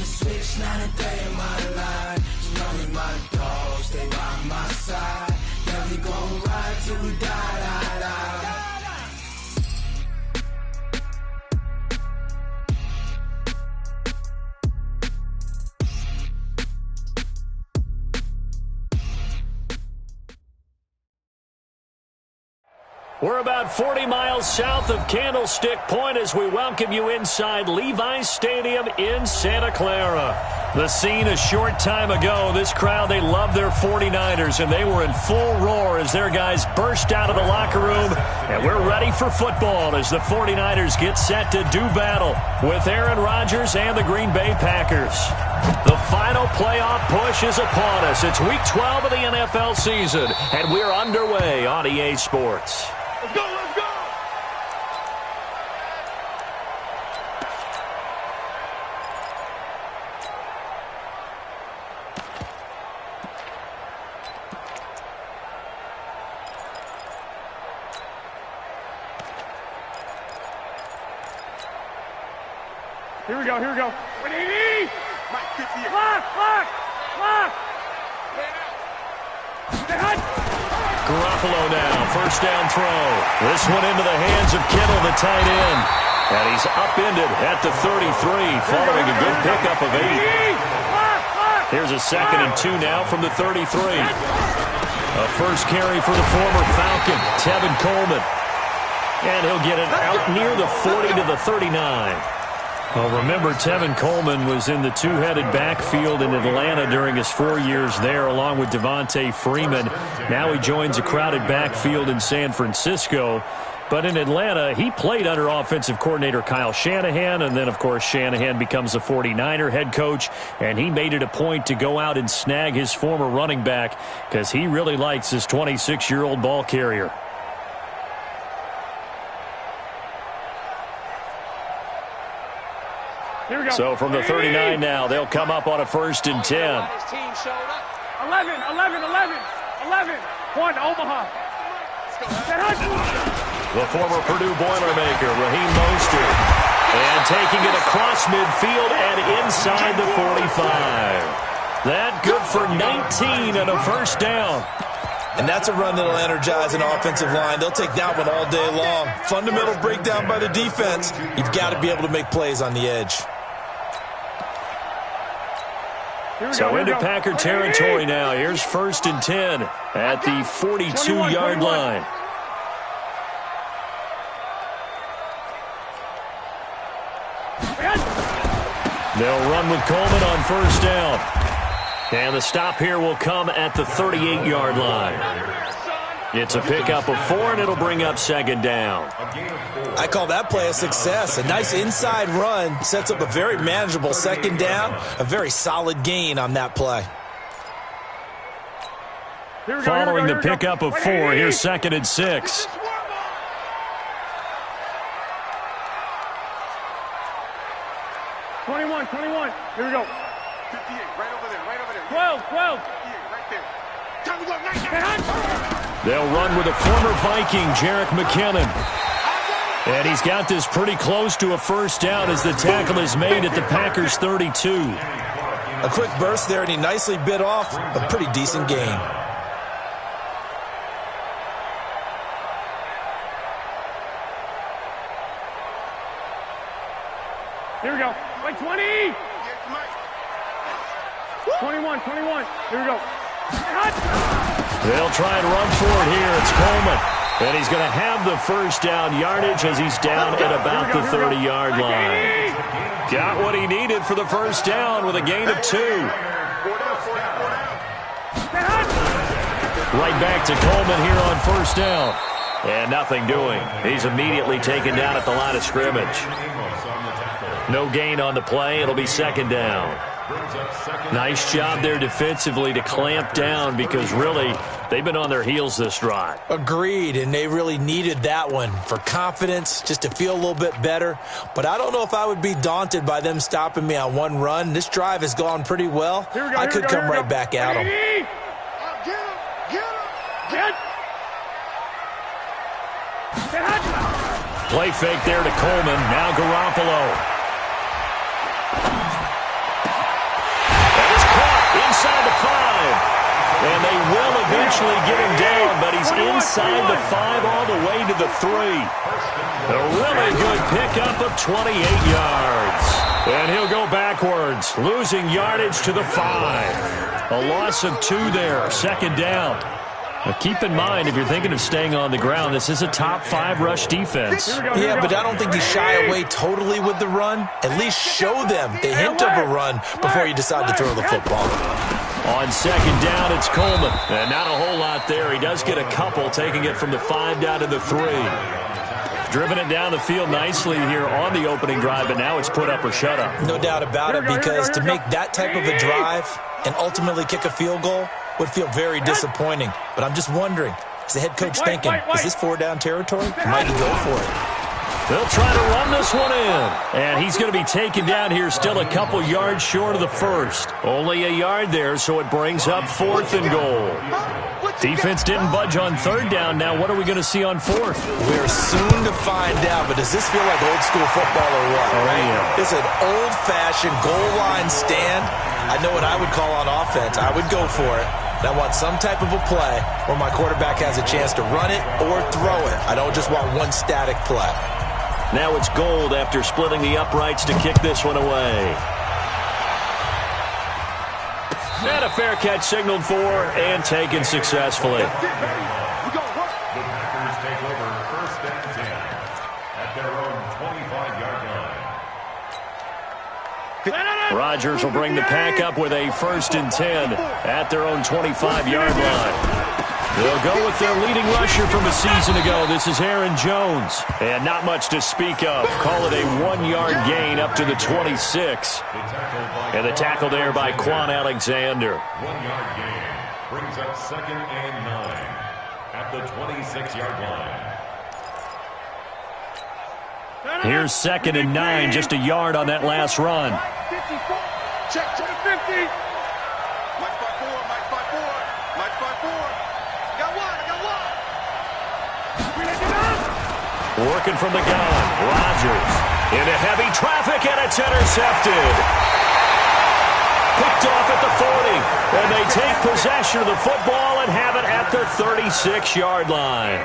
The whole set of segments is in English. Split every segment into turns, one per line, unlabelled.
switch, now that they in my life. You know me, my dogs, they by my side. Yeah, we gon' ride till we die, die, die.
We're about 40 miles south of Candlestick Point as we welcome you inside Levi's Stadium in Santa Clara. The scene a short time ago. This crowd, they love their 49ers, and they were in full roar as their guys burst out of the locker room. And we're ready for football as the 49ers get set to do battle with Aaron Rodgers and the Green Bay Packers. The final playoff push is upon us. It's Week 12 of the NFL season, and we're underway on EA Sports.
Let's go, let's go! Here we go, here we go. Mike 58. Lock!
Garoppolo now, first down throw. This one into the hands of Kittle, the tight end. And he's upended at the 33, following a good pickup of 8. Here's a 2nd and 2 now from the 33. A first carry for the former Falcon, Tevin Coleman. And he'll get it out near the 40 to the 39. Well, remember, Tevin Coleman was in the two-headed backfield in Atlanta during his 4 years there, along with Devontae Freeman. Now he joins a crowded backfield in San Francisco. But in Atlanta, he played under offensive coordinator Kyle Shanahan, and then, of course, Shanahan becomes a 49er head coach, and he made it a point to go out and snag his former running back because he really likes his 26-year-old ball carrier. So from the 39 now, they'll come up on a 1st and 10.
11. Point to Omaha.
The former Purdue Boilermaker, Raheem Mostert. And taking it across midfield and inside the 45. That good for 19 and a first down.
And that's a run that'll energize an offensive line. They'll take that one all day long. Fundamental breakdown by the defense. You've got to be able to make plays on the edge.
So into Packer territory now. Here's 1st and 10 at the 42-yard line. They'll run with Coleman on 1st down. And the stop here will come at the 38-yard line. It's a pickup of 4, and it'll bring up 2nd down.
I call that play a success. A nice inside run sets up a very manageable 2nd down. A very solid gain on that play.
Following the pickup of 4, here's 2nd and 6.
'21. Here we go. 58, right over there. 12. 58, right there. Time to go.
They'll run with a former Viking, Jerick McKinnon. And he's got this pretty close to a 1st down as the tackle is made at the Packers' 32.
A quick burst there, and he nicely bit off a pretty decent gain.
Here we go. Like 20. 21. Here we go.
They'll try and run for it here. It's Coleman. And he's going to have the 1st down yardage as he's down at about the 30-yard line. Got what he needed for the 1st down with a gain of 2. Right back to Coleman here on 1st down. And nothing doing. He's immediately taken down at the line of scrimmage. No gain on the play. It'll be 2nd down. Nice job there defensively to clamp down because really they've been on their heels this drive.
Agreed, and they really needed that one for confidence, just to feel a little bit better. But I don't know if I would be daunted by them stopping me on one run. This drive has gone pretty well. I could come right back at them.
Play fake there to Coleman. Now Garoppolo. eventually get him down, but he's inside the 5 all the way to the 3. A really good pickup of 28 yards. And he'll go backwards, losing yardage to the 5. A loss of 2 there, second down. Now keep in mind, if you're thinking of staying on the ground, this is a top 5 rush defense.
Yeah, but I don't think you shy away totally with the run. At least show them the hint of a run before you decide to throw the football.
On second down, it's Coleman. And not a whole lot there. He does get a couple, taking it from the 5 down to the 3. Driven it down the field nicely here on the opening drive, but now it's put up or shut up.
No doubt about it, because to make that type of a drive and ultimately kick a field goal would feel very disappointing. But I'm just wondering, is the head coach thinking, is this 4-down territory? Might he go for it?
They'll try to run this one in. And he's going to be taken down here, still a couple yards short of the first. Only a yard there, so it brings up 4th and goal. Defense didn't budge on 3rd down. Now what are we going to see on 4th?
We're soon to find out, but does this feel like old school football or what?
Oh, yeah.
It's an old-fashioned goal line stand. I know what I would call on offense. I would go for it. I want some type of a play where my quarterback has a chance to run it or throw it. I don't just want one static play.
Now it's Gold after splitting the uprights to kick this one away. And a fair catch signaled for and taken successfully.
The Packers take over 1st and 10 at their own 25-yard line.
Rodgers will bring the pack up with a 1st and 10 at their own 25-yard line. They'll go with their leading rusher from a season ago. This is Aaron Jones. And not much to speak of. Call it a 1-yard gain up to the 26. And the tackle there by Quan Alexander.
1-yard gain brings up 2nd and 9 at the 26-yard line.
Here's 2nd and 9, just a yard on that last run.
Check to the 50. Mike 5-4, Mike 5-4, Mike 5-4. Got one.
Working from the gun, Rodgers into heavy traffic, and it's intercepted. Picked off at the 40, and they take possession of the football and have it at their 36-yard line.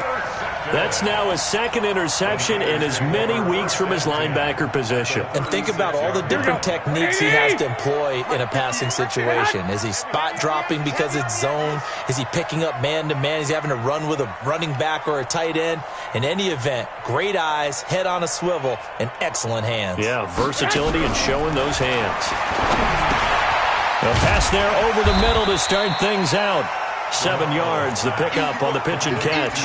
That's now his 2nd interception in as many weeks from his linebacker position.
And think about all the different techniques he has to employ in a passing situation. Is he spot dropping because it's zone? Is he picking up man-to-man? Is he having to run with a running back or a tight end? In any event, great eyes, head on a swivel, and excellent hands.
Yeah, versatility and showing those hands. A pass there over the middle to start things out. 7 yards, the pickup on the pitch and catch.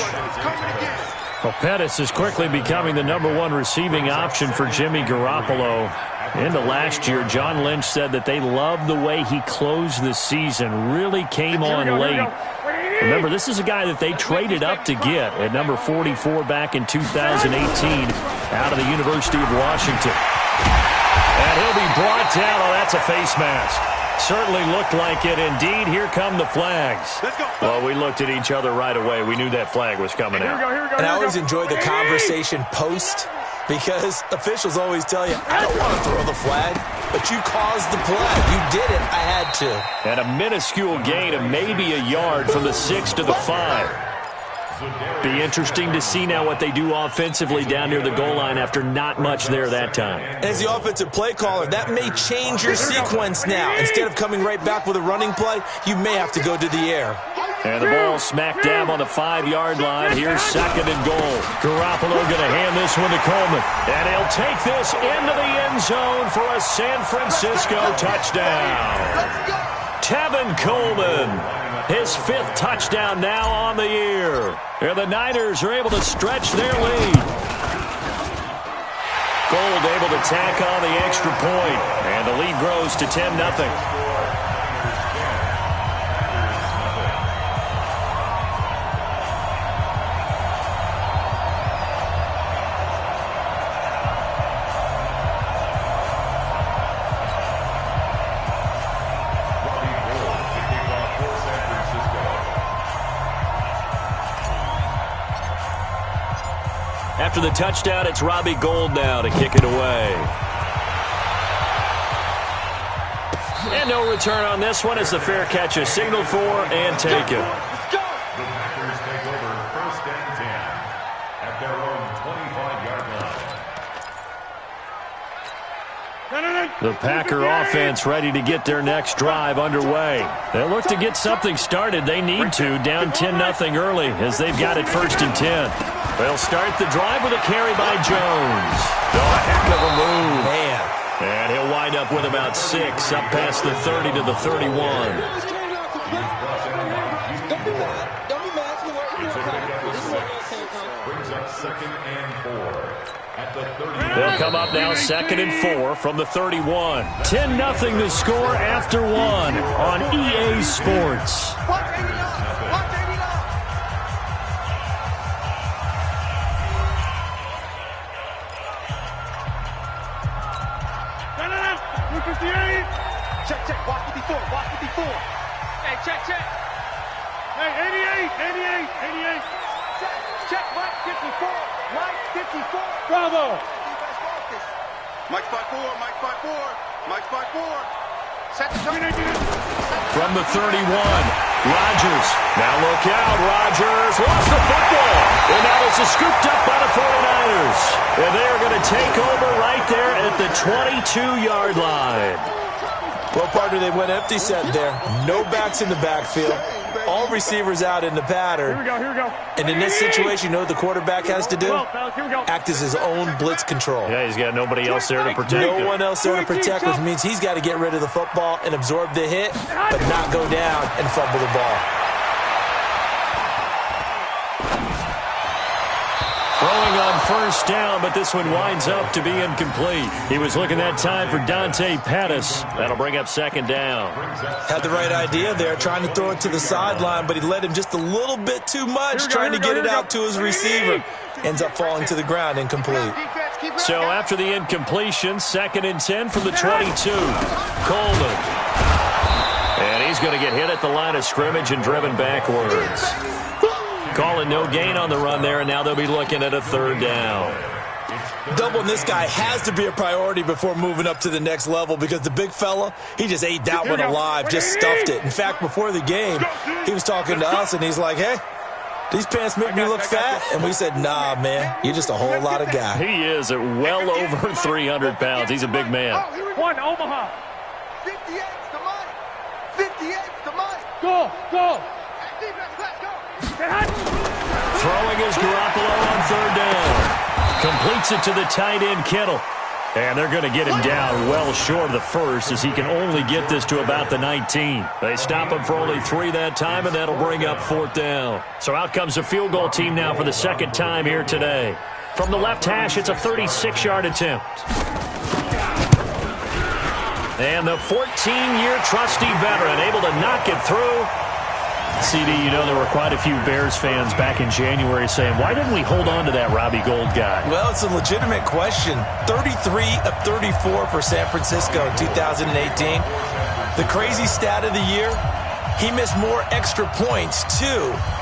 Well, Pettis is quickly becoming the #1 receiving option for Jimmy Garoppolo. Into last year, John Lynch said that they loved the way he closed the season, really came on late. Remember, this is a guy that they traded up to get at number 44 back in 2018 out of the University of Washington. And he'll be brought down. Oh, that's a face mask. Certainly looked like it. Indeed, here come the flags. Well, we looked at each other right away. We knew that flag was coming out.
And I always enjoy the conversation post, because officials always tell you, I don't want to throw the flag, but you caused the play. You did it. I had to.
And a minuscule gain of maybe a yard from the 6 to the 5. Be interesting to see now what they do offensively down near the goal line after not much there that time.
As the offensive play caller, that may change your sequence now. Instead of coming right back with a running play, you may have to go to the air.
And the ball smack dab on the 5-yard line. Here's 2nd and goal. Garoppolo going to hand this one to Coleman. And he'll take this into the end zone for a San Francisco touchdown. Tevin Coleman, his 5th touchdown now on the year. And the Niners are able to stretch their lead. Gold able to tack on the extra point. And the lead grows to 10-0. After the touchdown, it's Robbie Gould now to kick it away. And no return on this one as the fair catch is signaled for and taken. The Packer offense ready to get their next drive underway. They'll look to get something started. They need to, down 10-0 early as they've got it 1st and 10. They'll start the drive with a carry by Jones. Oh, a heck of a move.
Man.
And he'll wind up with about 6, up past the 30 to the 31.
Brings up 2nd and 4.
They'll come up now 2nd and 4 from the 31. 10-0 the score after 1 on EA Sports.
Check, check, watch 54, watch 54. Hey, check, check. Hey, 88. Check, Mike 54. Mike 54. Bravo. Mike 54. Mike 54. Set the target.
From the 31, Rodgers. Now look out, Rodgers lost the football. And now this is scooped up by the 49ers. And they are going to take over right there at the 22-yard line.
Well, partner, they went empty set there. No backs in the backfield. All receivers out in the pattern.
Here we go.
And in this situation, you know what the quarterback has to do? Act as his own blitz control.
Yeah, he's got nobody else there to protect him.
No one else there to protect, which means he's got to get rid of the football and absorb the hit, but not go down and fumble the ball.
Throwing on 1st down, but this one winds up to be incomplete. He was looking that time for Dante Pettis. That'll bring up 2nd down.
Had the right idea there, trying to throw it to the sideline, but he led him just a little bit too much, trying to get it out to his receiver. Ends up falling to the ground, incomplete.
So after the incompletion, 2nd and 10 from the 22. Coleman. And he's going to get hit at the line of scrimmage and driven backwards. Calling no gain on the run there, and now they'll be looking at a 3rd down.
Doubling this guy has to be a priority before moving up to the next level because the big fella, he just ate that one alive, just stuffed it. In fact, before the game, he was talking to us, and he's like, hey, these pants make me look fat. And we said, nah, man, you're just a whole lot of guy.
He is at well over 300 pounds. He's a big man.
One, Omaha. 58's the money. 58's the money. Go.
Throwing is Garoppolo on 3rd down. Completes it to the tight end, Kittle. And they're going to get him down well short of the 1st as he can only get this to about the 19. They stop him for only 3 that time, and that'll bring up 4th down. So out comes the field goal team now for the 2nd time here today. From the left hash, it's a 36-yard attempt. And the 14-year trusty veteran able to knock it through. CD, you know there were quite a few Bears fans back in January saying, why didn't we hold on to that Robbie Gould guy?
Well, it's a legitimate question. 33 of 34 for San Francisco in 2018. The crazy stat of the year, he missed more extra points, 2,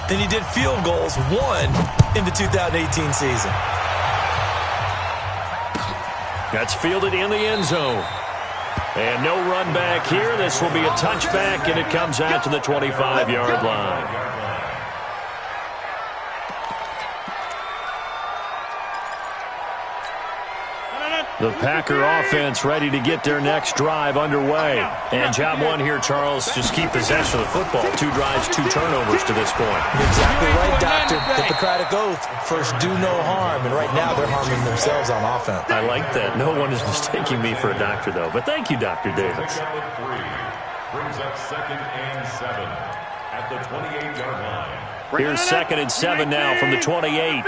than he did field goals, 1, in the 2018 season.
That's fielded in the end zone. And no run back here. This will be a touchback, and it comes out to the 25-yard line. The Packer offense ready to get their next drive underway. And job 1 here, Charles, just keep possession of the football. 2 drives, 2 turnovers to this point.
Exactly right, Doctor. Hippocratic oath, first do no harm. And right now they're harming themselves on offense.
I like that. No one is mistaking me for a doctor, though. But thank you, Dr. Davis.
Brings up 2nd and 7 at the 28-yard line.
Here's 2nd and 7 now from the 28.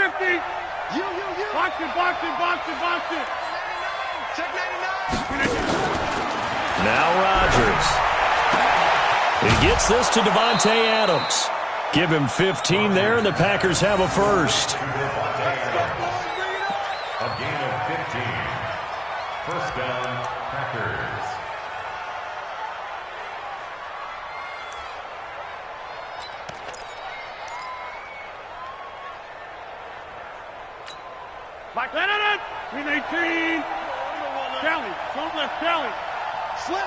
Box it. Check 99.
Now Rodgers. He gets this to Devontae Adams. Give him 15 there, and the Packers have a first.
A gain of 15. First down, Packers.
Mike Lennon, 18. Kelly, don't left Kelly. Slam.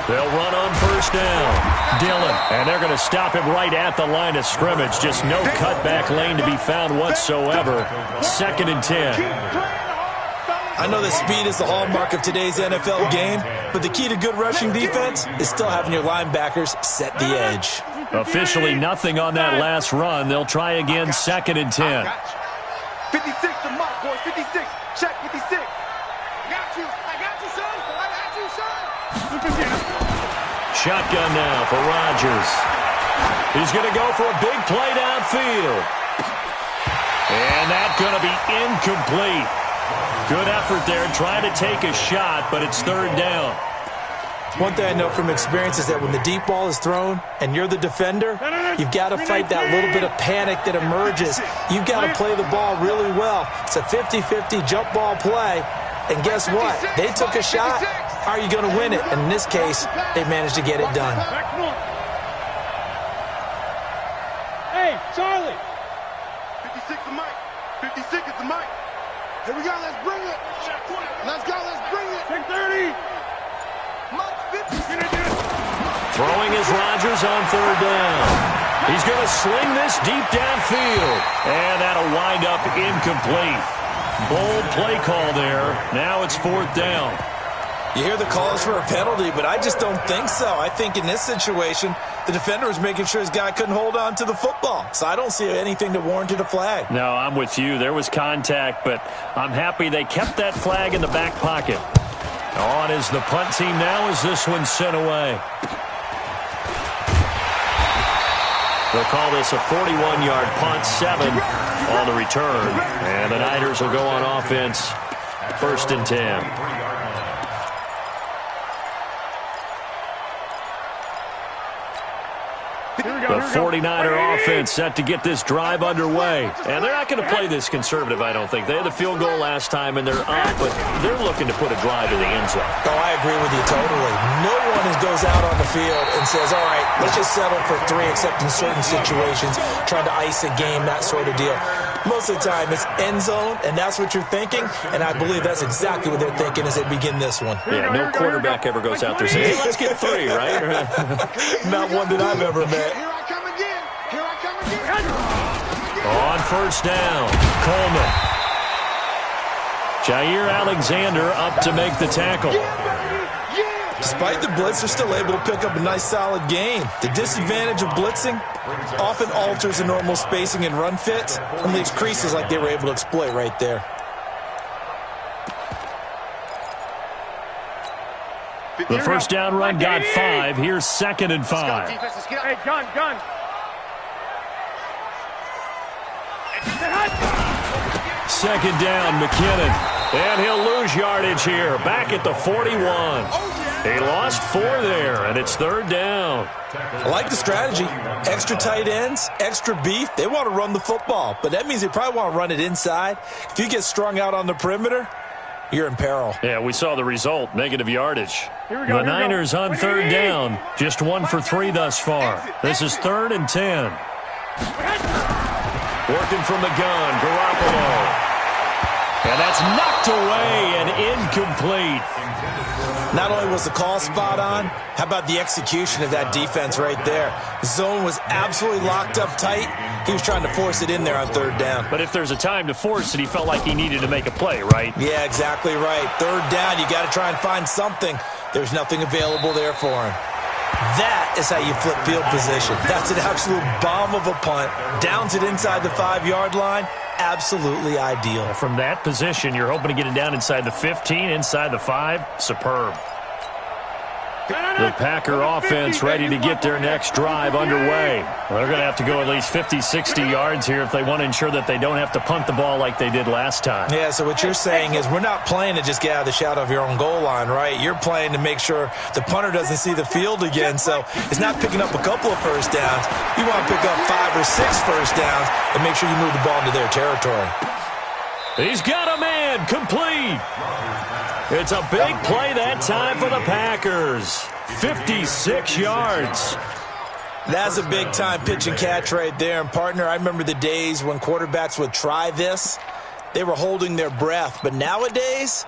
They'll run on first down. Dillon, and they're going to stop him right at the line of scrimmage. Just no cutback lane to be found whatsoever. 2nd and 10.
I know that speed is the hallmark of today's NFL game, but the key to good rushing defense is still having your linebackers set the edge.
Officially nothing on that last run. They'll try again, 2nd and 10.
56 to Mike, boys. 56. Check 56. I got you, son. I got you, son.
Shotgun now for Rodgers. He's going to go for a big play downfield. And that's going to be incomplete. Good effort there, trying to take a shot, but it's 3rd down.
One thing I know from experience is that when the deep ball is thrown and you're the defender, you've got to fight that little bit of panic that emerges. You've got to play the ball really well. It's a 50-50 jump ball play. And guess what? They took a shot. How are you going to win it? And in this case, they managed to get it done.
Hey, Charlie.
56 to Mike. 56 is the Mike. Here we go. Let's bring it. Let's go. Let's bring it.
Take 30.
Mike 50.
Throwing is Rodgers on 3rd down. He's going to sling this deep downfield. And that'll wind up incomplete. Bold play call there. Now it's 4th down.
You hear the calls for a penalty, but I just don't think so. I think in this situation, the defender was making sure his guy couldn't hold on to the football. So I don't see anything that warranted a flag.
No, I'm with you. There was contact, but I'm happy they kept that flag in the back pocket. On is the punt team now as this one's sent away. They'll call this a 41-yard punt, 7 on the return. And the Niners will go on offense, 1st and 10. The 49er offense set to get this drive underway. And they're not going to play this conservative, I don't think. They had the field goal last time, and they're up, but they're looking to put a drive to the end zone.
Oh, I agree with you totally. No one goes out on the field and says, all right, let's just settle for 3, except in certain situations, trying to ice a game, that sort of deal. Most of the time, it's end zone, and that's what you're thinking, and I believe that's exactly what they're thinking as they begin this one.
Yeah, no quarterback ever goes out there saying, hey, let's get 3, right?
Not one that I've ever met.
Here I come again. Here I come again.
On 1st down, Coleman. Jair Alexander up to make the tackle.
Despite the blitz, they're still able to pick up a nice, solid gain. The disadvantage of blitzing often alters the normal spacing and run fits and leaves creases like they were able to exploit right there.
The 1st down run got 5. Here's 2nd and 5.
Hey, gun.
2nd down, McKinnon. And he'll lose yardage here. Back at the 41. He lost 4 there, and it's 3rd down.
I like the strategy. Extra tight ends, extra beef. They want to run the football, but that means they probably want to run it inside. If you get strung out on the perimeter, you're in peril.
Yeah, we saw the result, negative yardage.
Here we go,
the Niners on 3rd down, just 1 for 3 thus far. This is 3rd and 10. Working from the gun, Garoppolo. And that's knocked away and incomplete.
Not only was the call spot on, how about the execution of that defense right there? Zone was absolutely locked up tight. He was trying to force it in there on 3rd down.
But if there's a time to force it, he felt like he needed to make a play, right?
Yeah, exactly right. 3rd down, you got to try and find something. There's nothing available there for him. That is how you flip field position. That's an absolute bomb of a punt. Downs it inside the 5-yard line. Absolutely ideal.
From that position, you're hoping to get it down inside the 15, inside the 5. Superb. The Packer offense ready to get their next drive underway. They're going to have to go at least 50, 60 yards here if they want to ensure that they don't have to punt the ball like they did last time.
Yeah, so what you're saying is we're not playing to just get out of the shadow of your own goal line, right? You're playing to make sure the punter doesn't see the field again. So it's not picking up a couple of first downs. You want to pick up 5 or 6 first downs and make sure you move the ball into their territory.
He's got a man, complete. It's a big play that time for the Packers. 56 yards.
That's a big-time pitch and catch right there. And, partner, I remember the days when quarterbacks would try this. They were holding their breath. But nowadays,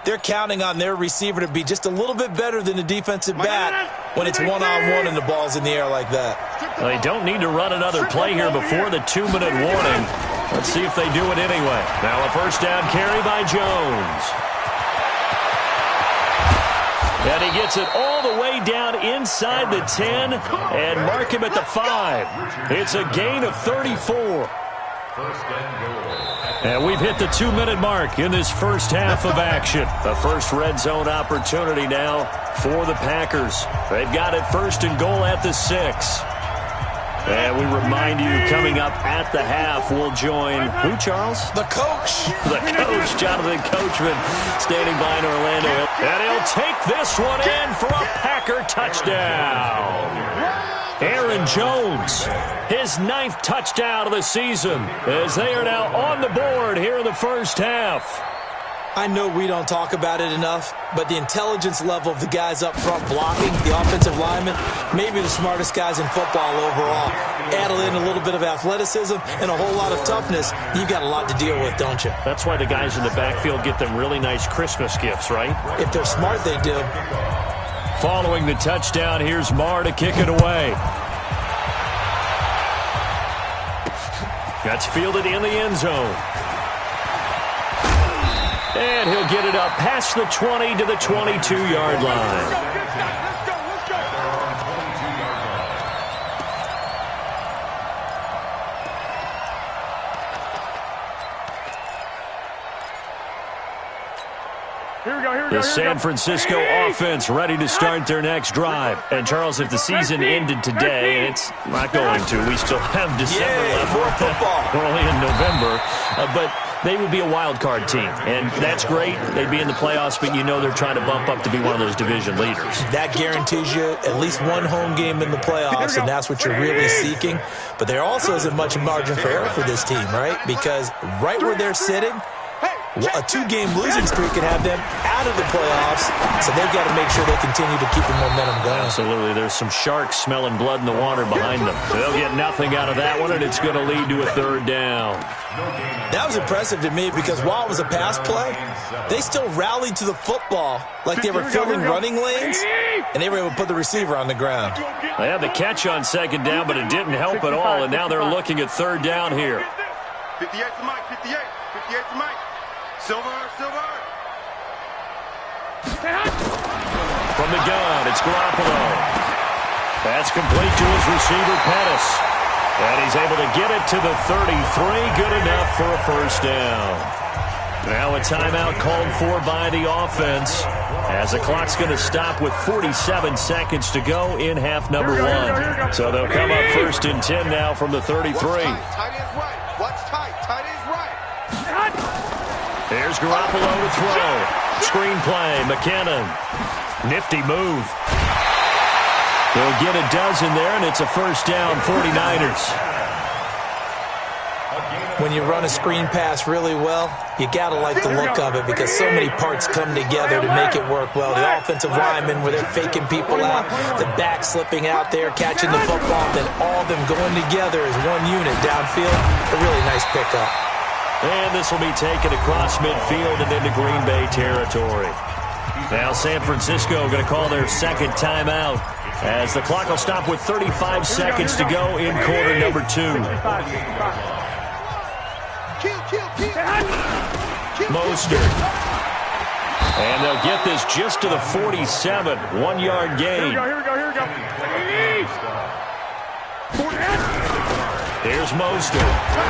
they're counting on their receiver to be just a little bit better than the defensive back when it's one-on-one and the ball's in the air like that.
They don't need to run another play here before the 2-minute warning. Let's see if they do it anyway. Now a first down carry by Jones. And he gets it all the way down inside the 10 and mark him at the 5. It's a gain of 34. And we've hit the 2-minute mark in this first half of action. The first red zone opportunity now for the Packers. They've got it first and goal at the 6. And we remind you, coming up at the half, we'll join who, Charles?
The coach.
The coach, Jonathan Coachman, standing by in Orlando. And he'll take this one in for a Packer touchdown. Aaron Jones, his 9th touchdown of the season, as they are now on the board here in the first half.
I know we don't talk about it enough, but the intelligence level of the guys up front blocking, the offensive linemen, maybe the smartest guys in football overall. Add in a little bit of athleticism and a whole lot of toughness, you got a lot to deal with, don't you?
That's why the guys in the backfield get them really nice Christmas gifts, right?
If they're smart, they do.
Following the touchdown, here's Marr to kick it away. That's fielded in the end zone. And he'll get it up past the 20 to the 22-yard line. The San Francisco offense ready to start their next drive. And, Charles, if the season ended today, and it's not going to, we still have December left.
More football.
We're only in November. But they would be a wild card team, and that's great. They'd be in the playoffs, but you know they're trying to bump up to be one of those division leaders. That
guarantees you at least one home game in the playoffs, and that's what you're really seeking. But there also isn't much margin for error for this team, right? Because right where they're sitting, a 2-game losing streak could have them out of the playoffs, so they've got to make sure they continue to keep the momentum going.
Absolutely. There's some sharks smelling blood in the water behind them. They'll get nothing out of that one, and it's going to lead to a 3rd down.
That was impressive to me because while it was a pass play, they still rallied to the football like they were filling running lanes, and they were able to put the receiver on the ground.
They had the catch on 2nd down, but it didn't help at all, and now they're looking at 3rd down here.
58 to Mike, 58 to Mike. Silver.
From the gun, it's Garoppolo. That's complete to his receiver, Pettis. And he's able to get it to the 33. Good enough for a first down. Now a timeout called for by the offense, as the clock's going to stop with 47 seconds to go in half number 1. So they'll come up 1st and 10 now from the 33.
Tight is right. Watch tight. Tight is right.
Here's Garoppolo to throw. Screen play, McKinnon. Nifty move. They'll get a dozen there, and it's a first down, 49ers.
When you run a screen pass really well, you got to like the look of it because so many parts come together to make it work well. The offensive linemen, where they're faking people out, the back slipping out there, catching the football, then all of them going together as one unit downfield. A really nice pickup.
And this will be taken across midfield and into Green Bay territory. Now San Francisco going to call their 2nd timeout as the clock will stop with 35 seconds to go in quarter number 2. Mostert. And they'll get this just to the 47. 1-yard gain.
Here we go.
Here's Mostert.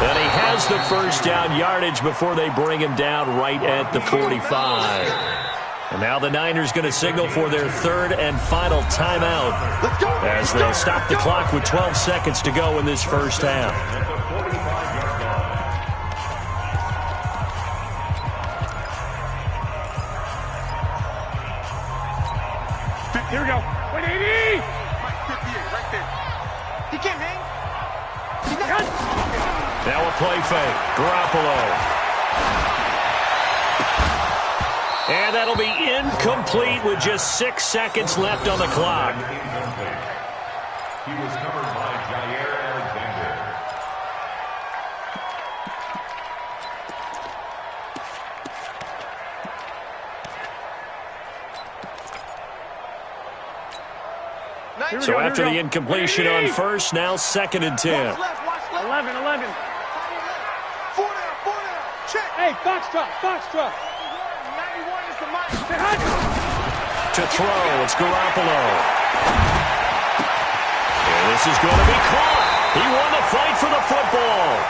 And he has the first down yardage before they bring him down right at the 45. And now the Niners going to signal for their 3rd and final timeout as they'll stop the clock with 12 seconds to go in this first half.
Here we go. 180!
Mike, 58, right there. He can't hang.
Now a play fake. Garoppolo. And that'll be incomplete with just 6 seconds left on the clock.
He was covered by Jair Alexander.
So after the incompletion on first, now 2nd and 10.
11.
Hey, foxtrot, foxtrot. 91 is the mic.
To throw, it's Garoppolo. And this is going to be caught. He won the fight for the football.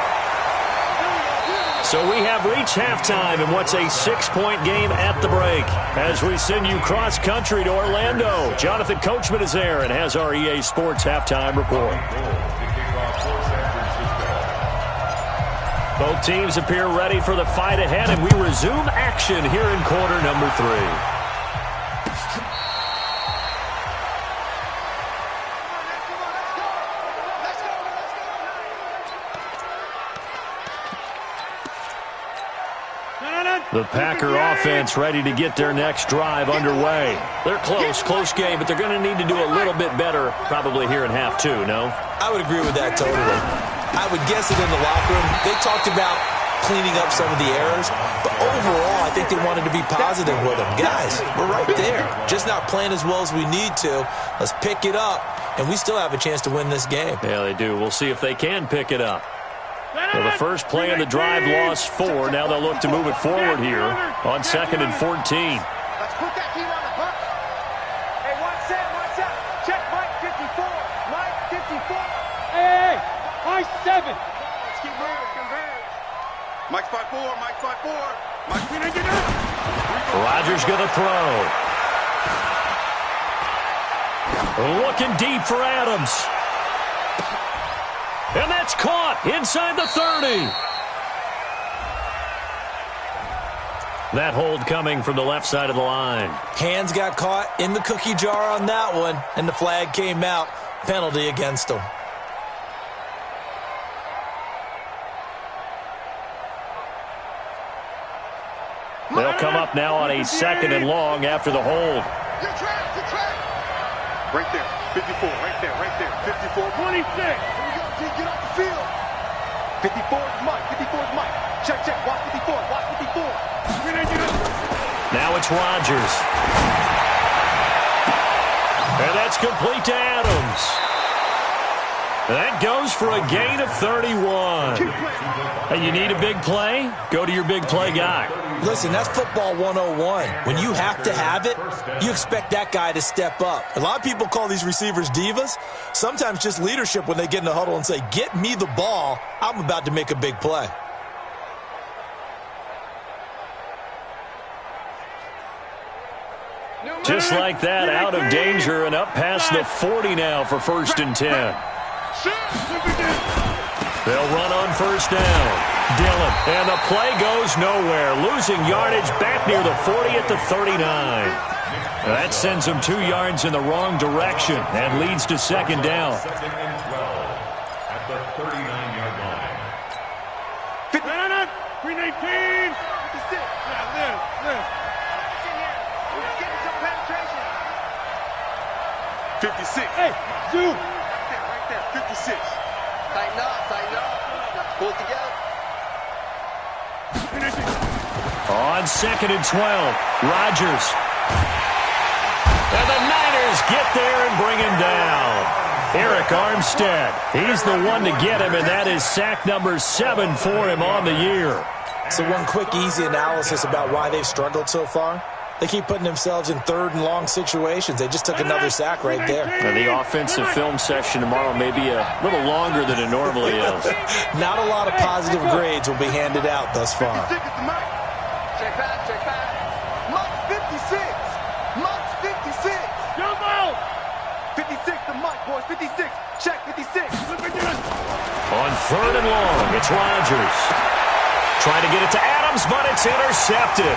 So we have reached halftime in what's a 6-point game at the break. As we send you cross-country to Orlando, Jonathan Coachman is there and has our EA Sports halftime report. Both teams appear ready for the fight ahead, and we resume action here in quarter number 3. The Packer offense ready to get their next drive underway. They're close game, but they're going to need to do a little bit better probably here in half 2, no?
I would agree with that totally. I would guess it in the locker room. They talked about cleaning up some of the errors, but overall, I think they wanted to be positive with them. Guys, we're right there. Just not playing as well as we need to. Let's pick it up, and we still have a chance to win this game.
Yeah, they do. We'll see if they can pick it up. Well, the first play of the drive lost 4. Now they'll look to move it forward here on 2nd and 14.
Let's put that team on the hook. Hey, one set. Check Mike 54. Mike 54. Hey, Mike 7. Let's keep moving. Convert. Mike 5-4. Mike 5-4. Mike, we didn't get out.
Rodgers going to throw. Looking deep for Adams. And that's caught inside the 30. That hold coming from the left side of the line.
Hands got caught in the cookie jar on that one, and the flag came out. Penalty against them.
They'll come up now on a 2nd and long after the hold.
Your track. Right there. 54. Right there. 54. 26. Get off the field. 54 is Mike. Check. Watch 54.
Now it's Rodgers. And that's complete to Adams. That goes for a gain of 31. Hey, you need a big play? Go to your big play guy.
Listen, that's football 101. When you have to have it, you expect that guy to step up. A lot of people call these receivers divas. Sometimes just leadership when they get in the huddle and say, get me the ball. I'm about to make a big play.
Just like that, out of danger and up past the 40 now for 1st and 10. They'll run on 1st down. Dillon, and the play goes nowhere. Losing yardage back near the 40 at the 39. That sends them 2 yards in the wrong direction and leads to 2nd down.
2nd and 12 at the 39-yard line.
319. 56. Live. 56. Hey, zoom. Right there. 56. Tighten up. Pull it together.
On 2nd and 12, Rodgers. And the Niners get there and bring him down. Eric Armstead, he's the one to get him, and that is sack number 7 for him on the year.
So one quick, easy analysis about why they've struggled so far. They keep putting themselves in 3rd and long situations. They just took another sack right there.
Now, the offensive film session tomorrow may be a little longer than it normally is.
Not a lot of positive grades will be handed out thus far.
Check back. Mike 56. Mike 56. Jumbo. 56 to Mike, boys. 56. Check 56.
On 3rd and long, it's Rodgers. Trying to get it to Adams, but it's intercepted.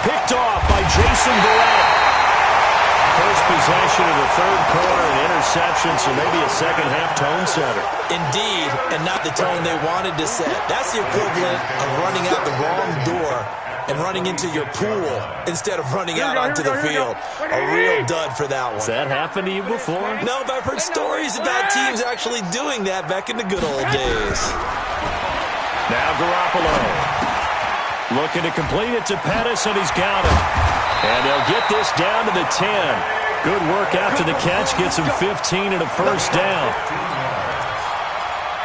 Picked off by Jason Verrett. First possession of the 3rd quarter, an interception, so maybe a second-half tone setter.
Indeed, and not the tone they wanted to set. That's the equivalent of running out the wrong door and running into your pool instead of running out onto the field. A real dud for that one.
Has that happened to you before?
No, but I've heard stories about teams actually doing that back in the good old days.
Now Garoppolo. Looking to complete it to Pettis, and he's got it. And they'll get this down to the 10. Good work after the catch. Gets him 15 and a 1st down.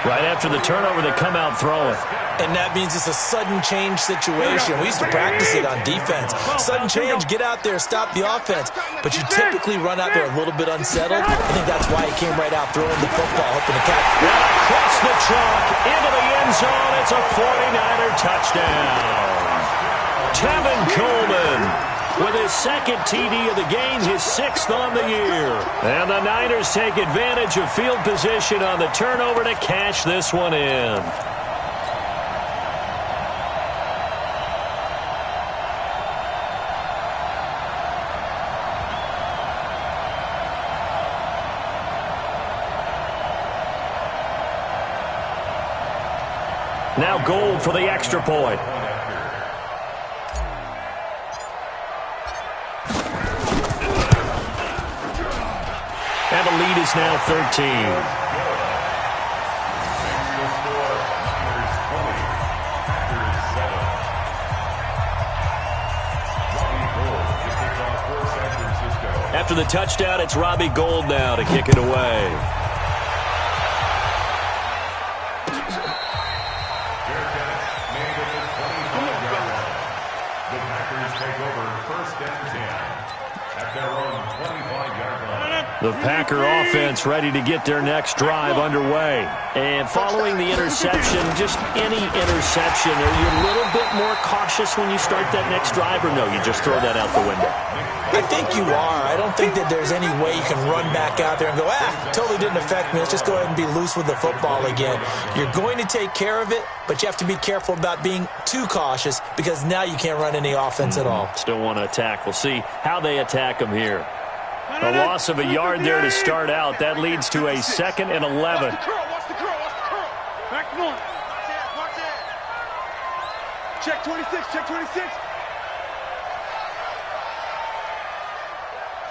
Right after the turnover, they come out throwing.
And that means it's a sudden change situation. We used to practice it on defense. Sudden change, get out there, stop the offense. But you typically run out there a little bit unsettled. I think that's why he came right out throwing the football, hoping to catch.
Across the chalk, into the end zone. It's a 49er touchdown. Tevin Coleman with his second TD of the game, his 6th on the year. And the Niners take advantage of field position on the turnover to cash this one in. Now Gold for the extra point. And the lead is now 13. After the touchdown, it's Robbie Gould now to kick it away. The Packer offense ready to get their next drive underway. And following the interception, just any interception, are you a little bit more cautious when you start that next drive, or no, you just throw that out the window?
I think you are. I don't think that there's any way you can run back out there and go, totally didn't affect me. Let's just go ahead and be loose with the football again. You're going to take care of it, but you have to be careful about being too cautious because now you can't run any offense at all.
Still want to attack. We'll see how they attack them here. A loss of a yard there to start out. That leads to a 2nd and 11.
Watch the curl, watch the curl, watch the curl. Back one. Watch it. Check 26, check 26.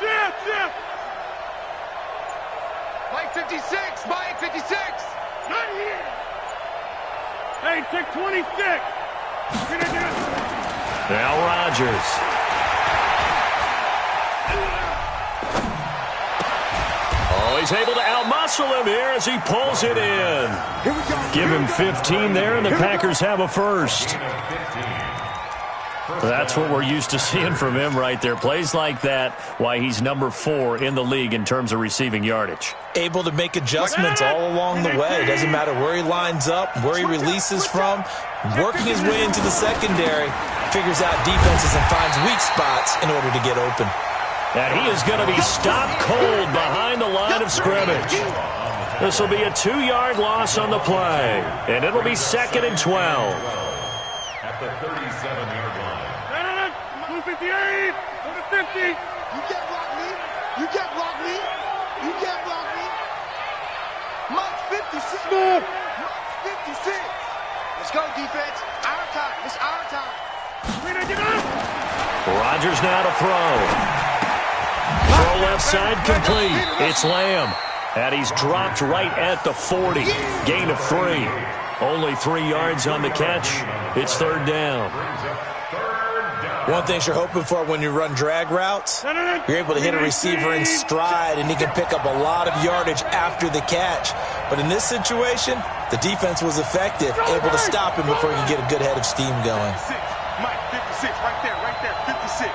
Zip. Mike 56, Mike 56. Not here. Hey, check 26.
Now Rodgers. Oh, he's able to outmuscle him here as he pulls it in. Give him 15 there, and the Packers have a first. That's what we're used to seeing from him right there. Plays like that, why he's number 4 in the league in terms of receiving yardage.
Able to make adjustments all along the way. Doesn't matter where he lines up, where he releases from. Working his way into the secondary, figures out defenses and finds weak spots in order to get open.
And he is going to be stopped cold behind the line of scrimmage. This will be a 2-yard loss on the play, and it'll be 2nd and 12.
At the 37-yard line.
258, 50. You can't block me. You can't block me. You can't block me. Mike 56. Mike 56. Let's go, defense. Our time. It's our time.
Rodgers now to throw. Throw left side complete. It's Lamb. And he's dropped right at the 40. Gain of 3. Only 3 yards on the catch. It's 3rd down.
One thing you're hoping for when you run drag routes, you're able to hit a receiver in stride, and he can pick up a lot of yardage after the catch. But in this situation, the defense was effective, able to stop him before he could get a good head of steam going.
Mike 56, right there, 56.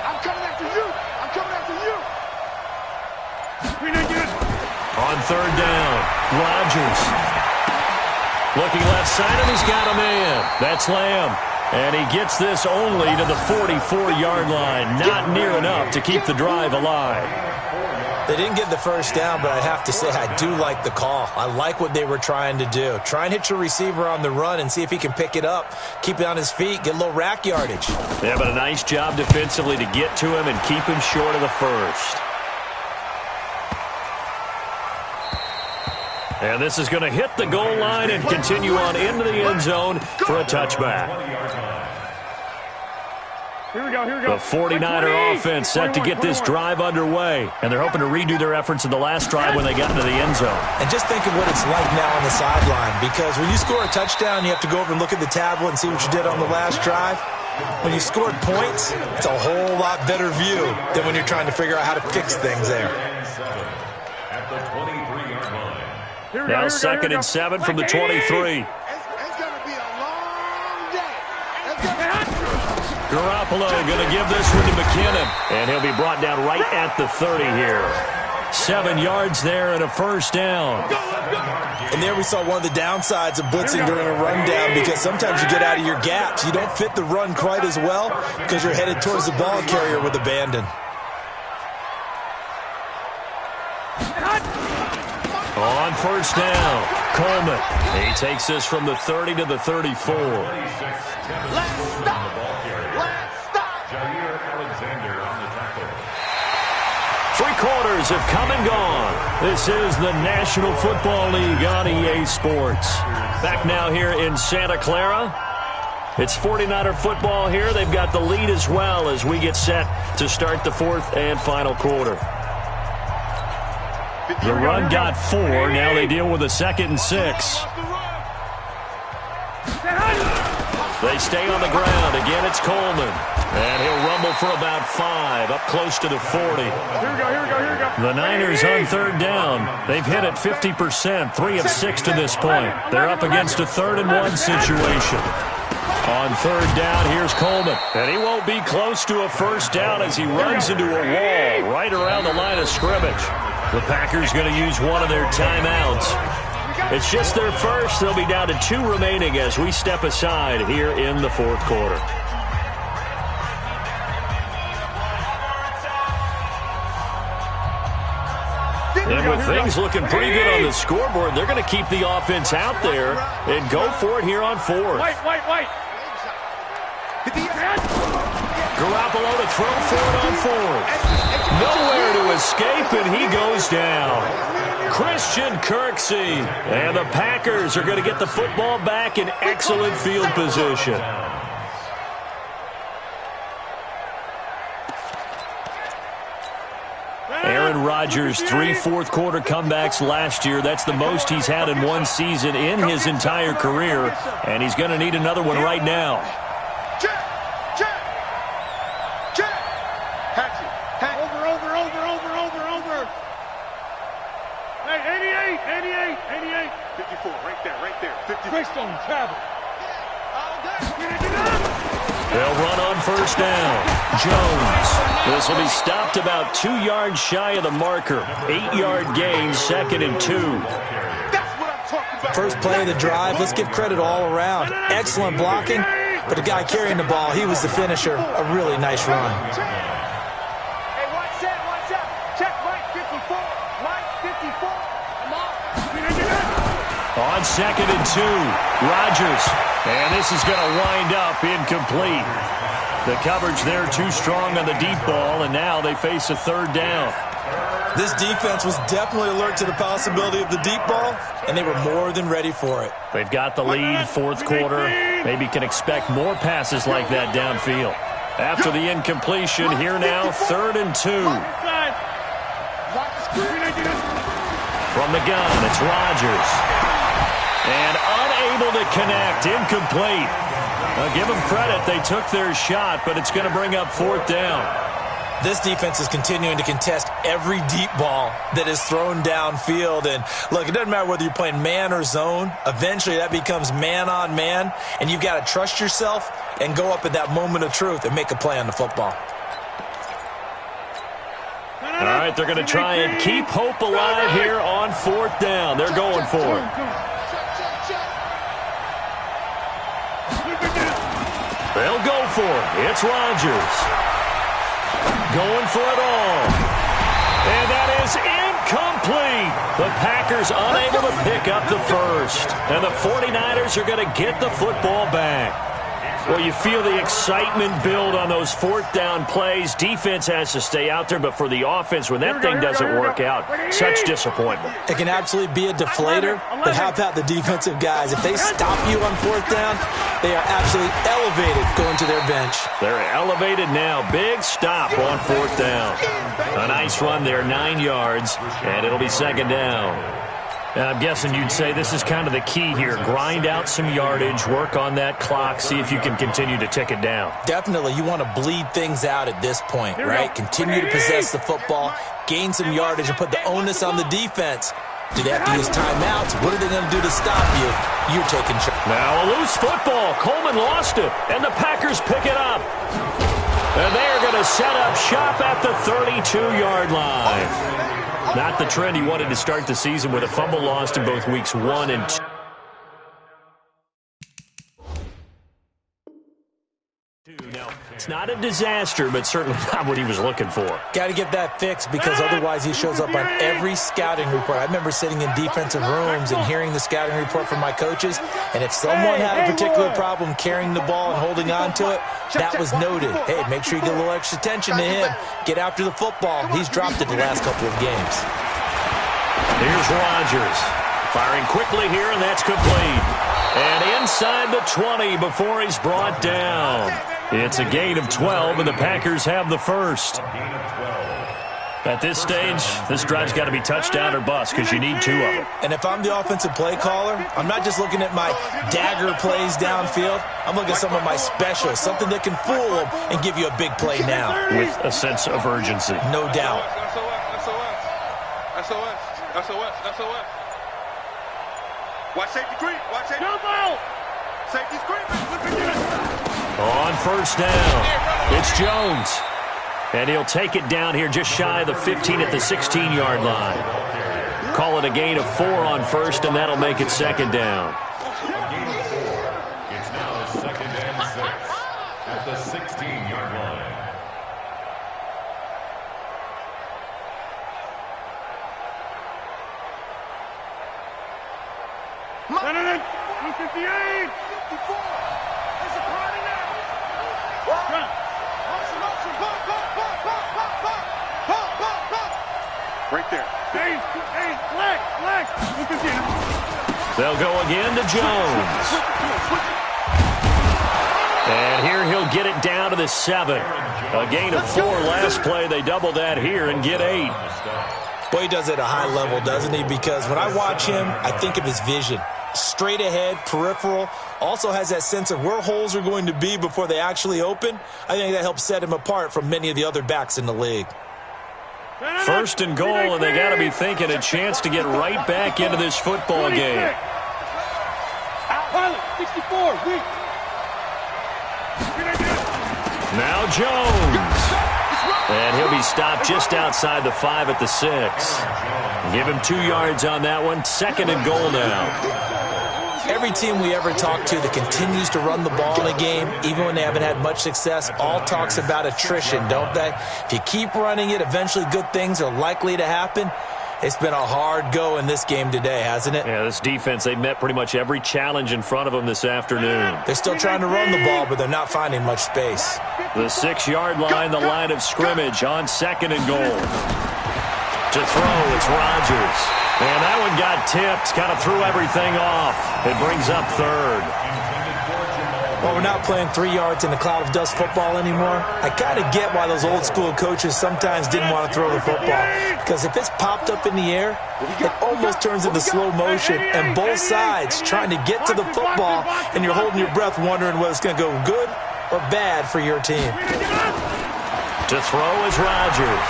I'm coming after you. I'm coming after you.
On 3rd down, Rodgers. Looking left side, and he's got a man. That's Lamb. And he gets this only to the 44-yard line. Not near enough to keep the drive alive.
They didn't get the first down, but I have to say I do like the call. I like what they were trying to do. Try and hit your receiver on the run and see if he can pick it up. Keep it on his feet, get a little rack yardage.
Yeah, but a nice job defensively to get to him and keep him short of the first. And this is going to hit the goal line and continue on into the end zone for a touchback.
Here we go.
The 49er offense set to get this drive underway. And they're hoping to redo their efforts in the last drive when they got into the end zone.
And just think of what it's like now on the sideline. Because when you score a touchdown, you have to go over and look at the tablet and see what you did on the last drive. When you scored points, it's a whole lot better view than when you're trying to figure out how to fix things there.
At the 23-yard line.
Now 2nd and 7 from the 23.
It's going to be a long day.
Garoppolo going to give this one to McKinnon, and he'll be brought down right at the 30 here. 7 yards there and a first down.
And there we saw one of the downsides of blitzing during a rundown, because sometimes you get out of your gaps. You don't fit the run quite as well because you're headed towards the ball carrier with abandon.
On first down, Coleman. He takes this from the 30 to the 34.
Let's stop.
Three quarters have come and gone. This is the National Football League on EA Sports. Back now here in Santa Clara. It's 49er football here. They've got the lead as well as we get set to start the 4th and final quarter. The run got 4. Now they deal with a 2nd and 6. They stay on the ground. Again, it's Coleman. And he'll rumble for about 5, up close to the 40.
Here we go.
The Niners on 3rd down. They've hit it 50%, 3 of 6 to this point. They're up against a 3rd and 1 situation. On 3rd down, here's Coleman. And he won't be close to a first down as he runs into a wall right around the line of scrimmage. The Packers going to use one of their timeouts. It's just their first. They'll be down to 2 remaining as we step aside here in the 4th quarter. And with things looking pretty good on the scoreboard, they're going to keep the offense out there and go for it here on 4th.
White.
Garoppolo to throw for it on 4th. Nowhere to escape, and he goes down. Christian Kirksey. And the Packers are going to get the football back in excellent field position. Aaron Rodgers, 3 fourth-quarter comebacks last year. That's the most he's had in one season in his entire career, and he's going to need another one right now.
Check. Over.
Hey, 88.
54, right there. 54.
Greystone travel.
They'll run on first down. Jones. This will be stopped about 2 yards shy of the marker. 8-yard gain, 2nd and 2.
That's what I'm talking about.
First play of the drive, let's give credit all around. Excellent blocking, but the guy carrying the ball, he was the finisher. A really nice run.
Hey, watch out. Check Mike 54. Come on.
On 2nd and 2, Rodgers. And this is going to wind up incomplete. The coverage there too strong on the deep ball, and now they face a 3rd down.
This defense was definitely alert to the possibility of the deep ball, and they were more than ready for it.
They've got the lead, 4th quarter. Maybe can expect more passes like that downfield. After the incompletion, here now, 3rd and 2. From the gun, it's Rodgers. And unable to connect, incomplete. Now give them credit, they took their shot, but it's going to bring up 4th down.
This defense is continuing to contest every deep ball that is thrown downfield. And look, it doesn't matter whether you're playing man or zone. Eventually that becomes man on man, and you've got to trust yourself and go up at that moment of truth and make a play on the football.
All right, they're going to try and keep hope alive here on 4th down. They're going for it. They'll go for it. It's Rodgers. Going for it all. And that is incomplete. The Packers unable to pick up the first. And the 49ers are going to get the football back. Well, you feel the excitement build on those 4th down plays. Defense has to stay out there, but for the offense, when that thing doesn't work out, such disappointment.
It can absolutely be a deflator, but how about the defensive guys? If they stop you on 4th down, they are absolutely elevated going to their bench.
They're elevated now. Big stop on 4th down. A nice run there, 9 yards, and it'll be 2nd down. I'm guessing you'd say this is kind of the key here. Grind out some yardage, work on that clock, see if you can continue to tick it down.
Definitely. You want to bleed things out at this point, right? Continue to possess the football, gain some yardage, and put the onus on the defense. Do they have to use timeouts? What are they going to do to stop you? You're taking charge.
Now a loose football. Coleman lost it, and the Packers pick it up. And they are going to set up shop at the 32-yard line. Not the trend he wanted to start the season with a fumble lost in both weeks 1 and 2. Now, it's not a disaster, but certainly not what he was looking for.
Got to get that fixed because otherwise he shows up on every scouting report. I remember sitting in defensive rooms and hearing the scouting report from my coaches, and if someone had a particular problem carrying the ball and holding on to it, that was noted. Hey, make sure you get a little extra attention to him. Get after the football. He's dropped it the last couple of games.
Here's Rodgers. Firing quickly here, and that's complete. And inside the 20 before he's brought down. It's a gain of 12, and the Packers have the first. At this stage, this drive's got to be touchdown or bust because you need 2 of them.
And if I'm the offensive play caller, I'm not just looking at my dagger plays downfield. I'm looking at some of my specials, something that can fool them and give you a big play now.
With a sense of urgency.
No doubt.
SOS. Watch safety green. Watch safety. Jump out. Safety screen.
On first down, it's Jones. And he'll take it down here just shy of the 15 at the 16-yard line. Call it a gain of 4 on first, and that'll make it second down.
It's now 2nd and 6 at the 16-yard line.
Senator, 258. 54. There's a party now. Run.
Right there.
Hey, flex. 258.
They'll go again to Jones. And here he'll get it down to the 7. A gain of 4 last play. They double that here and get 8.
Boy, he does it at a high level, doesn't he? Because when I watch him, I think of his vision. Straight ahead, peripheral, also has that sense of where holes are going to be before they actually open. I think that helps set him apart from many of the other backs in the league.
First and goal, and they got to be thinking a chance to get right back into this football game.
Pilot, 64, weak.
Now Jones. And he'll be stopped just outside the 5 at the 6. Give him 2 yards on that one. 2nd and goal now.
Every team we ever talk to that continues to run the ball in a game, even when they haven't had much success, all talks about attrition, don't they? If you keep running it, eventually good things are likely to happen. It's been a hard go in this game today, hasn't it?
Yeah, this defense, they met pretty much every challenge in front of them this afternoon.
They're still trying to run the ball, but they're not finding much space.
The 6-yard line, the line of scrimmage on 2nd and goal. To throw, it's Rodgers. And that one got tipped, kind of threw everything off. It brings up 3rd.
Well, we're not playing 3 yards in a cloud of dust football anymore. I kind of get why those old school coaches sometimes didn't want to throw the football. Because if it's popped up in the air, it almost turns into slow motion. And both sides trying to get to the football, and you're holding your breath wondering whether it's going to go good or bad for your team.
To throw is Rodgers.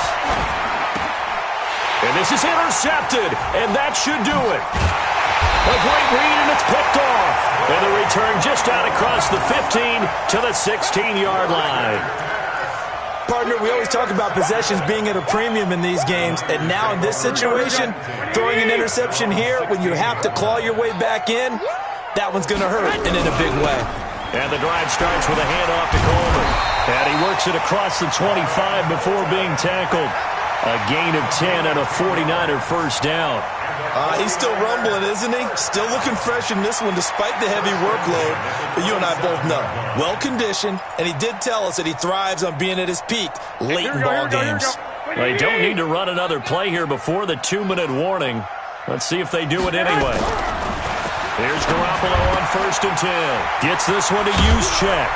And this is intercepted, and that should do it. A great read, and it's picked off. And the return just out across the 15 to the 16-yard line.
Partner, we always talk about possessions being at a premium in these games, and now in this situation, throwing an interception here when you have to claw your way back in, that one's going to hurt, and in a big way.
And the drive starts with a handoff to Coleman. And he works it across the 25 before being tackled. A gain of 10 and a 49er first down.
He's still rumbling, isn't he? Still looking fresh in this one despite the heavy workload. But you and I both know, well-conditioned, and he did tell us that he thrives on being at his peak late in ball games.
They don't need to run another play here before the 2-minute warning. Let's see if they do it anyway. Here's Garoppolo on 1st and 10. Gets this one to Juszczyk.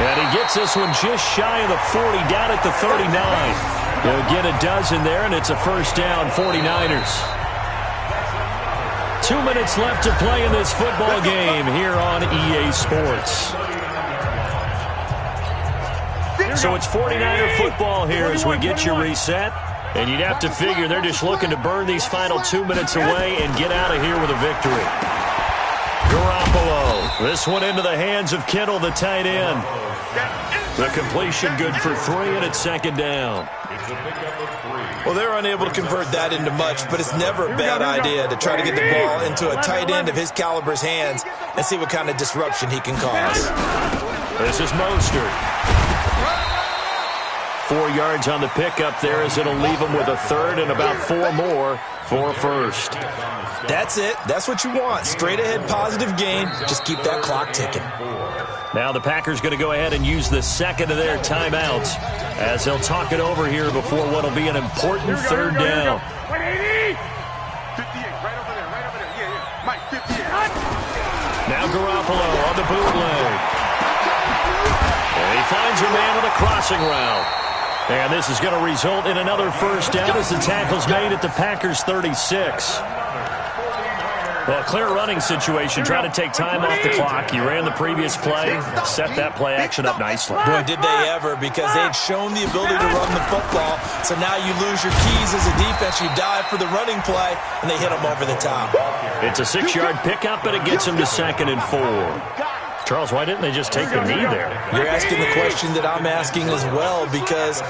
And he gets this one just shy of the 40, down at the 39. He'll get a dozen there, and it's a first down, 49ers. 2 minutes left to play in this football game here on EA Sports. So it's 49er football here as we get you reset. And you'd have to figure they're just looking to burn these final 2 minutes away and get out of here with a victory. Garoppolo. This one into the hands of Kittle, the tight end. The completion good for 3, and it's second down.
Well, they're unable to convert that into much, but it's never a bad idea to try to get the ball into a tight end of his caliber's hands and see what kind of disruption he can cause.
This is Mostert. 4 yards on the pickup there as it'll leave him with a third and about 4 more for a first.
That's it. That's what you want. Straight ahead positive gain. Just keep that clock ticking.
Now the Packers going to go ahead and use the second of their timeouts as they'll talk it over here before what will be an important third down.
58, right over there, yeah. Mike, 58.
Now Garoppolo on the bootleg. And he finds a man with a crossing route. And this is going to result in another first down as the tackle's made at the Packers' 36. Well, a clear running situation, trying to take time off the clock. He ran the previous play, set that play action up nicely.
Boy, did they ever, because they had shown the ability to run the football. So now you lose your keys as a defense. You dive for the running play, and they hit them over the top.
It's a 6-yard pickup, and it gets him to 2nd and 4. Charles, why didn't they just take the knee there?
You're asking the question that I'm asking as well, because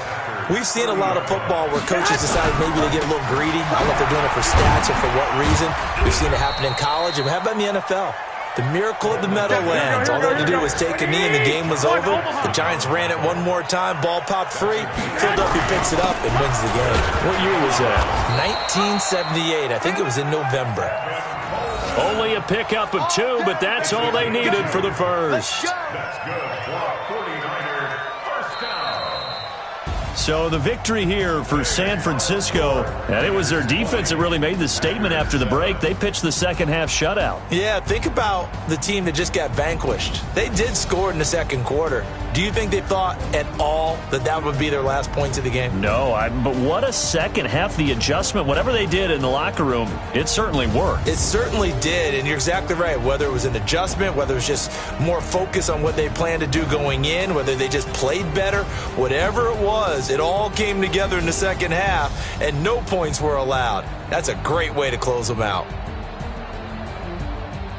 we've seen a lot of football where coaches decide maybe they get a little greedy. I don't know if they're doing it for stats or for what reason. We've seen it happen in college, and how about in the NFL? The miracle of the Meadowlands. All they had to do was take a knee, and the game was over. The Giants ran it one more time. Ball popped free. Philadelphia picks it up and wins the game.
What year was that?
1978. I think it was in November.
Only a pickup of 2, but that's all they needed for the first.
That's good for 49er. First down.
So the victory here for San Francisco, and it was their defense that really made the statement after the break. They pitched the second half shutout.
Yeah, think about the team that just got vanquished. They did score in the second quarter. Do you think they thought at all that that would be their last points of the game?
No, but what a second half. The adjustment, whatever they did in the locker room, it certainly worked.
It certainly did, and you're exactly right. Whether it was an adjustment, whether it was just more focus on what they planned to do going in, whether they just played better, whatever it was, it all came together in the second half, and no points were allowed. That's a great way to close them out.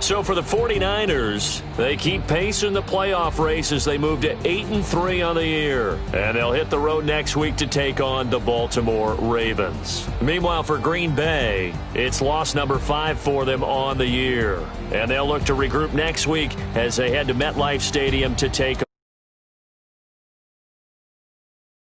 So for the 49ers, they keep pace in the playoff race as they move to 8-3 on the year. And they'll hit the road next week to take on the Baltimore Ravens. Meanwhile, for Green Bay, it's loss number 5 for them on the year. And they'll look to regroup next week as they head to MetLife Stadium to take